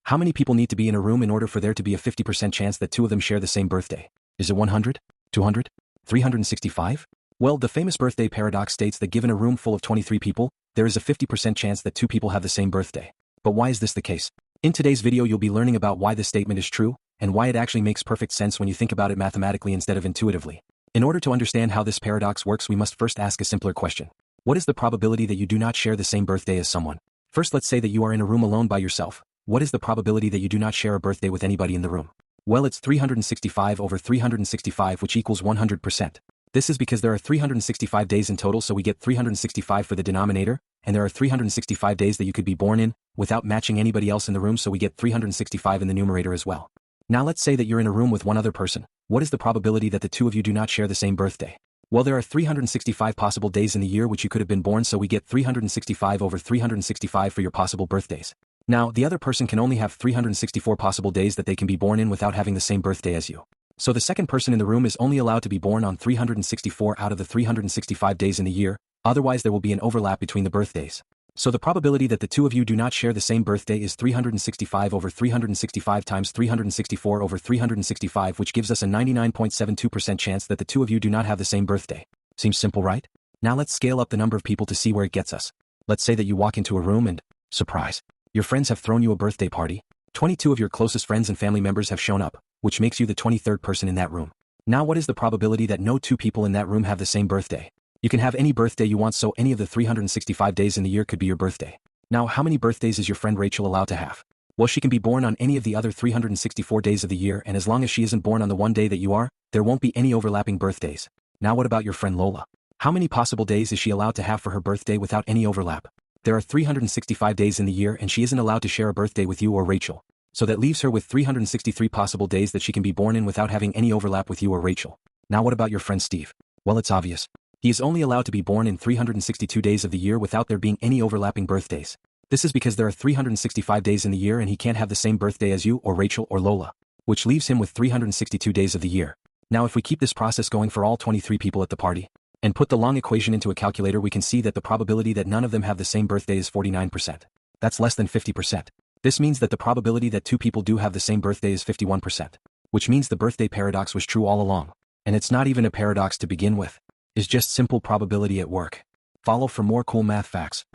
How many people need to be in a room in order for there to be a 50% chance that two of them share the same birthday? Is it 100? 200? 365? Well, the famous birthday paradox states that given a room full of 23 people, there is a 50% chance that two people have the same birthday. But why is this the case? In today's video you'll be learning about why this statement is true, and why it actually makes perfect sense when you think about it mathematically instead of intuitively. In order to understand how this paradox works, we must first ask a simpler question. What is the probability that you do not share the same birthday as someone? First, let's say that you are in a room alone by yourself. What is the probability that you do not share a birthday with anybody in the room? Well, it's 365 over 365, which equals 100%. This is because there are 365 days in total, so we get 365 for the denominator, and there are 365 days that you could be born in, without matching anybody else in the room, so we get 365 in the numerator as well. Now let's say that you're in a room with one other person. What is the probability that the two of you do not share the same birthday? Well, there are 365 possible days in the year which you could have been born, so we get 365 over 365 for your possible birthdays. Now, the other person can only have 364 possible days that they can be born in without having the same birthday as you. So the second person in the room is only allowed to be born on 364 out of the 365 days in the year, otherwise there will be an overlap between the birthdays. So the probability that the two of you do not share the same birthday is 365 over 365 times 364 over 365, which gives us a 99.72% chance that the two of you do not have the same birthday. Seems simple, right? Now let's scale up the number of people to see where it gets us. Let's say that you walk into a room and, surprise, your friends have thrown you a birthday party. 22 of your closest friends and family members have shown up, which makes you the 23rd person in that room. Now what is the probability that no two people in that room have the same birthday? You can have any birthday you want, so any of the 365 days in the year could be your birthday. Now, how many birthdays is your friend Rachel allowed to have? Well, she can be born on any of the other 364 days of the year, and as long as she isn't born on the one day that you are, there won't be any overlapping birthdays. Now what about your friend Lola? How many possible days is she allowed to have for her birthday without any overlap? There are 365 days in the year, and she isn't allowed to share a birthday with you or Rachel. So that leaves her with 363 possible days that she can be born in without having any overlap with you or Rachel. Now what about your friend Steve? Well, it's obvious. He is only allowed to be born in 362 days of the year without there being any overlapping birthdays. This is because there are 365 days in the year and he can't have the same birthday as you or Rachel or Lola, which leaves him with 362 days of the year. Now if we keep this process going for all 23 people at the party, and put the long equation into a calculator, we can see that the probability that none of them have the same birthday is 49%. That's less than 50%. This means that the probability that two people do have the same birthday is 51%, which means the birthday paradox was true all along. And it's not even a paradox to begin with. It's just simple probability at work. Follow for more cool math facts.